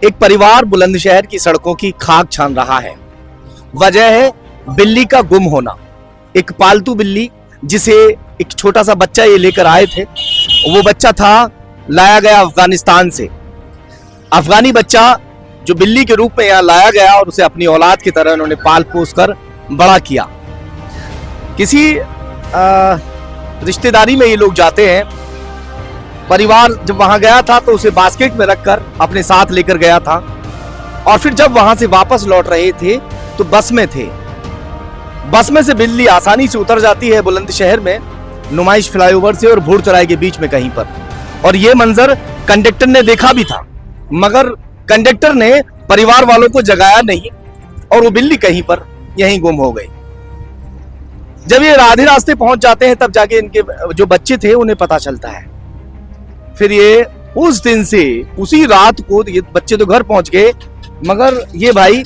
एक परिवार बुलंदशहर की सड़कों की खाक छान रहा है। वजह है बिल्ली का गुम होना। एक पालतू बिल्ली जिसे एक छोटा सा बच्चा ये लेकर आए थे, वो बच्चा था लाया गया अफगानिस्तान से। अफगानी बच्चा जो बिल्ली के रूप में यहाँ लाया गया और उसे अपनी औलाद की तरह उन्होंने पाल पोस कर बड़ा किया। किसी रिश्तेदारी में ये लोग जाते हैं। परिवार जब वहां गया था तो उसे बास्केट में रखकर अपने साथ लेकर गया था और फिर जब वहां से वापस लौट रहे थे तो बस में थे। बस में से बिल्ली आसानी से उतर जाती है बुलंदशहर में नुमाइश फ्लाईओवर से और भूड़ चौराहे के बीच में कहीं पर, और ये मंजर कंडक्टर ने देखा भी था, मगर कंडक्टर ने परिवार वालों को जगाया नहीं और वो बिल्ली कहीं पर यहीं गुम हो गई। जब ये आधे रास्ते पहुंच जाते हैं तब जाके इनके जो बच्चे थे उन्हें पता चलता है। फिर ये उस दिन से उसी रात को ये बच्चे तो घर पहुंच गए, मगर ये भाई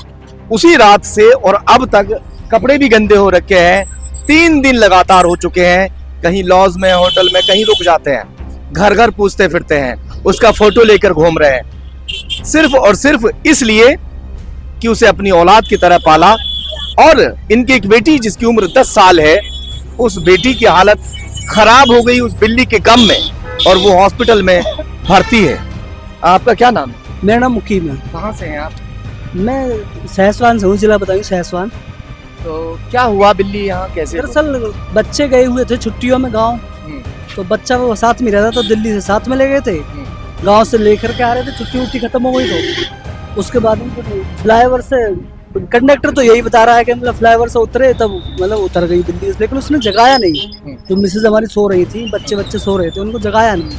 उसी रात से और अब तक कपड़े भी गंदे हो रखे हैं। 3 दिन लगातार हो चुके हैं, कहीं लॉज में, होटल में, कहीं रुक जाते हैं, घर घर पूछते फिरते हैं, उसका फोटो लेकर घूम रहे हैं, सिर्फ और सिर्फ इसलिए कि उसे अपनी औलाद की तरह पाला। और इनकी एक बेटी जिसकी उम्र 10 साल है, उस बेटी की हालत खराब हो गई उस बिल्ली के गम में और वो हॉस्पिटल में भर्ती है। आपका क्या नाम है? मेरा नाम मुकीम है। कहाँ से हैं आप? मैं सहसवान से हूँ, जिला बताऊँ सहसवान। तो क्या हुआ, बिल्ली यहाँ कैसे? दरअसल बच्चे गए हुए थे छुट्टियों में गांव, तो बच्चा वो साथ में रहता, तो दिल्ली से साथ में ले गए थे, गांव से लेकर के आ रहे थे, छुट्टी उट्टी खत्म हो गई। तो उसके बाद फ्लाईओवर से कंडक्टर तो यही बता रहा है कि मतलब फ्लाईओवर से उतरे तब मतलब उतर गई बिल्ली, लेकिन उसने जगाया नहीं। तो मिसेज हमारी सो रही थी, बच्चे सो रहे थे, उनको जगाया नहीं।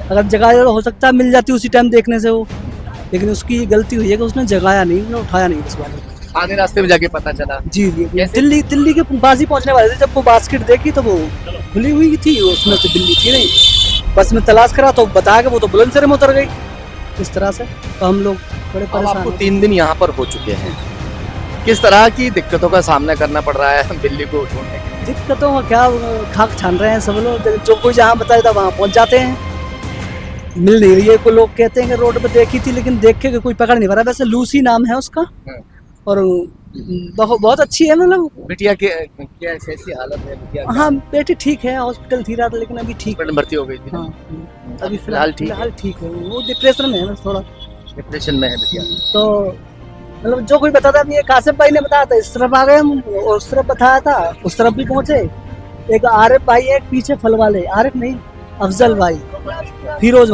अगर जगाया तो हो सकता है मिल जाती उसी टाइम देखने से वो, लेकिन उसकी गलती हुई है कि उसने जगाया नहीं, उसने उठाया नहीं इस बार। आधे रास्ते में जाके पता चला। जी दिल्ली के पास ही पहुंचने वाले थे, जब वो बास्केट देखी तो वो खुली हुई थी, उसमें तो बिल्ली थी नहीं। बस में तलाश करा तो बताया कि वो तो बुलंदशहर में उतर गई। इस तरह से तो हम लोग बड़े परेशान। आपको 3 दिन यहाँ पर हो चुके हैं, किस तरह की दिक्कतों का सामना करना पड़ रहा है बिल्ली को ढूंढने के लिए? दिक्कतों का क्या, खाक छान रहे हैं सब लोग, जो कोई जहाँ बताया था वहाँ पहुँच जाते हैं, मिल नहीं रही है। कोई लोग कहते हैं कि रोड पे देखी थी, लेकिन देख के कोई पकड़ नहीं पा रहा। वैसे लूसी नाम है उसका और बहुत अच्छी है, मतलब बिटिया के क्या कैसी हालत है बिटिया? हाँ बेटी ठीक है, हॉस्पिटल थी रात, लेकिन अभी ठीक है, भर्ती हो गई थी। हाँ अभी फिलहाल ठीक है। वो डिप्रेशन में है, बस थोड़ा डिप्रेशन में है बिटिया। तो मतलब जो कोई बताता ये कासिम भाई ने बताया था, इस तरफ आ गए हम, और उस तरफ बताया था, उस तरफ भी पहुंचे। एक आरिफ भाई है, एक पीछे फल वाले, आरिफ नहीं अफजल भाई, फिरोज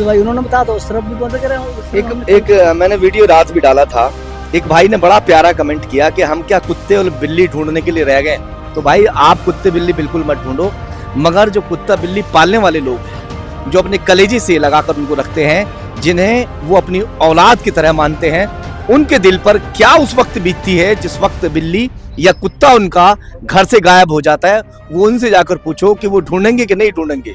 भाई उन्होंने बताया था, उस तरफ भी पहुंचे। एक मैंने वीडियो रात भी डाला था, एक भाई ने बड़ा प्यारा कमेंट किया कि हम क्या कुत्ते और बिल्ली ढूंढने के लिए रह गए। तो भाई आप कुत्ते बिल्ली बिल्कुल मत ढूंढो, मगर जो कुत्ता बिल्ली पालने वाले लोग हैं, जो अपने कलेजे से लगाकर उनको रखते हैं, जिन्हें वो अपनी औलाद की तरह मानते हैं, उनके दिल पर क्या उस वक्त बीतती है जिस वक्त बिल्ली या कुत्ता उनका घर से गायब हो जाता है। वो उनसे जाकर पूछो कि वो ढूंढेंगे कि नहीं ढूंढेंगे।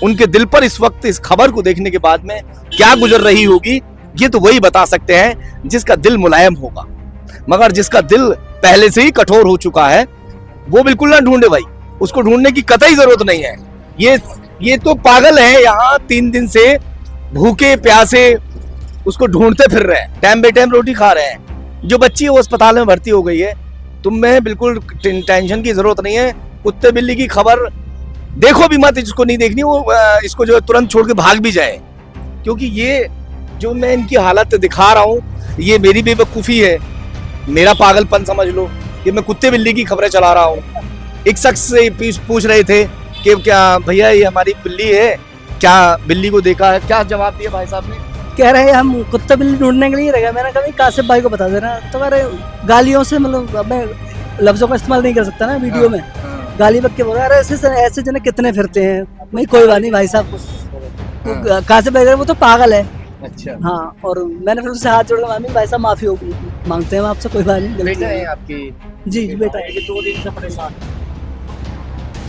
उनके दिल पर इस वक्त इस खबर को देखने के बाद में क्या गुजर रही होगी, ये तो वही बता सकते हैं जिसका दिल मुलायम होगा। मगर जिसका दिल पहले से ही कठोर हो चुका है वो बिल्कुल ना ढूंढे भाई, उसको ढूंढने की कतई जरूरत नहीं है। ये तो पागल है, यहाँ 3 दिन से भूखे प्यासे उसको ढूंढते फिर रहे हैं, टाइम बे टाइम रोटी खा रहे हैं। जो बच्ची है वो अस्पताल में भर्ती हो गई है। तुम्हें बिल्कुल टेंशन की जरूरत नहीं है। कुत्ते बिल्ली की खबर देखो भी मत, जिसको नहीं देखनी वो इसको जो तुरंत छोड़ के भाग भी जाए, क्योंकि ये जो मैं इनकी हालत दिखा रहा हूँ ये मेरी बेवकूफ़ी है, मेरा पागलपन समझ लो कि मैं कुत्ते बिल्ली की खबरें चला रहा हूँ। एक शख्स से पूछ रहे थे कि क्या भैया ये हमारी बिल्ली है, क्या बिल्ली को देखा है? क्या जवाब दिया भाई साहब ने? कह रहे हैं हम कुत्ता बिल्ली ढूंढने के लिए रह गए। मैंने कहा कासिम भाई को बता देना। तो अरे गालियों से, मतलब मैं लफ्जों का इस्तेमाल नहीं कर सकता ना वीडियो में, गाली बक के बोल रहा है ऐसे जने कितने फिरते हैं। मैं कोई बात नहीं भाई साहब, कासिम भाई वो तो पागल है। अच्छा हाँ, और मैंने फिर उससे हाथ जोड़कर मामी भाई साहब माफी मांगते हैं आपसे, कोई बात नहीं। बेटा है आपकी? जी बेटा है। 2 दिन से परेशान,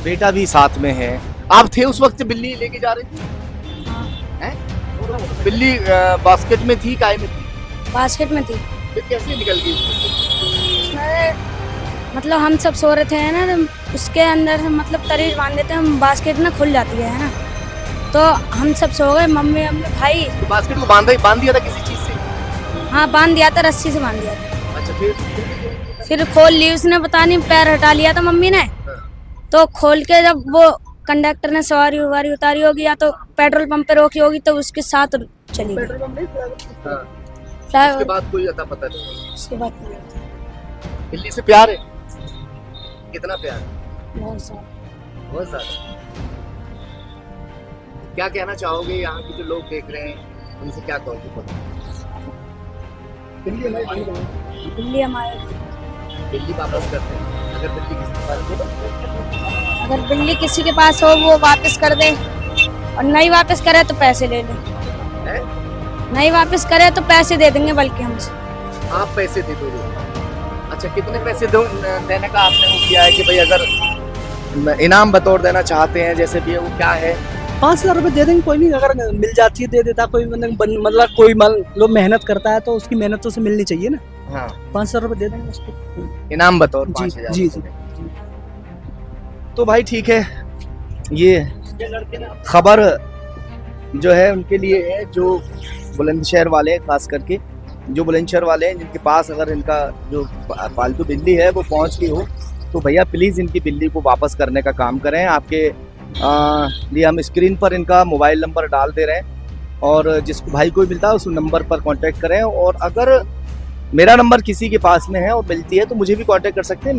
बेटा भी साथ में है। आप थे उस वक्त बिल्ली लेके जा रही थी? हैं? बिल्ली बास्केट में थी, काय में थी? बास्केट में थी। फिर कैसे निकल गई? मतलब हम सब सो रहे थे ना, उसके अंदर मतलब तरीर बांध देते हम, बास्केट ना खुल जाती है ना, तो हम सब सो गए, मम्मी मम्मी भाई। तो बास्केट को बांध दिया था किसी चीज से? हाँ बांध दिया था, रस्सी से बांध दिया था। अच्छा फिर खोल ली उसने, पता नहीं पैर हटा लिया था मम्मी ने। हाँ। तो खोल के जब वो कंडक्टर ने सवारी उवारी उतारी होगी या तो पेट्रोल पंप पे रोकी होगी तो उसके साथ चली गई। हाँ। फ्लाई- उसके बाद कोई अता पता नहीं। उसके बाद नहीं हुआ। बिल्ली से प्यार है? कितना प्यार? बहुत सारा। बहुत ज्यादा। क्या कहना चाहोगे यहाँ के जो लोग देख रहे हैं, उनसे क्या कहोगे? बिल्ली हमारे, बिल्ली वापस करते हैं अगर बिल्ली किसी के पास हो? अगर बिल्ली किसी के पास हो वो वापस कर दे, और नहीं वापस करे तो पैसे ले ले। है? नहीं वापस करे तो पैसे दे देंगे बल्कि हमसे। आप पैसे दे दोगे? अच्छा, कितने पैसे देने का आपने वो किया है कि भाई अगर इनाम बतौर देना चाहते हैं जैसे भी है, वो क्या है? 5,000 रुपये दे देंगे, कोई नहीं, अगर मिल जाती है दे देता कोई, मतलब कोई लोग मेहनत करता है तो उसकी मेहनत तो उसे मिलनी चाहिए ना। हाँ, 5,000 रुपये दे देंगे उसको इनाम बतौर जी 5,000 जी रुपए। तो भाई ठीक है, ये खबर जो है उनके लिए है जो बुलंदशहर वाले हैं, खास करके जो बुलंदशहर वाले हैं जिनके पास अगर इनका जो पालतू बिल्ली है वो पहुंच गई हो, तो भैया प्लीज़ इनकी बिल्ली को वापस करने का काम करें। आपके लिए हम स्क्रीन पर इनका मोबाइल नंबर डाल दे रहे हैं, और जिसको भाई कोई मिलता है उस नंबर पर कांटेक्ट करें। और अगर मेरा नंबर किसी के पास में है और मिलती है तो मुझे भी कांटेक्ट कर सकते हैं।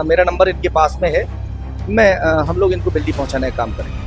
मेरा नंबर इनके पास में है, मैं हम लोग इनको बिल्ली पहुंचाने का काम करेंगे।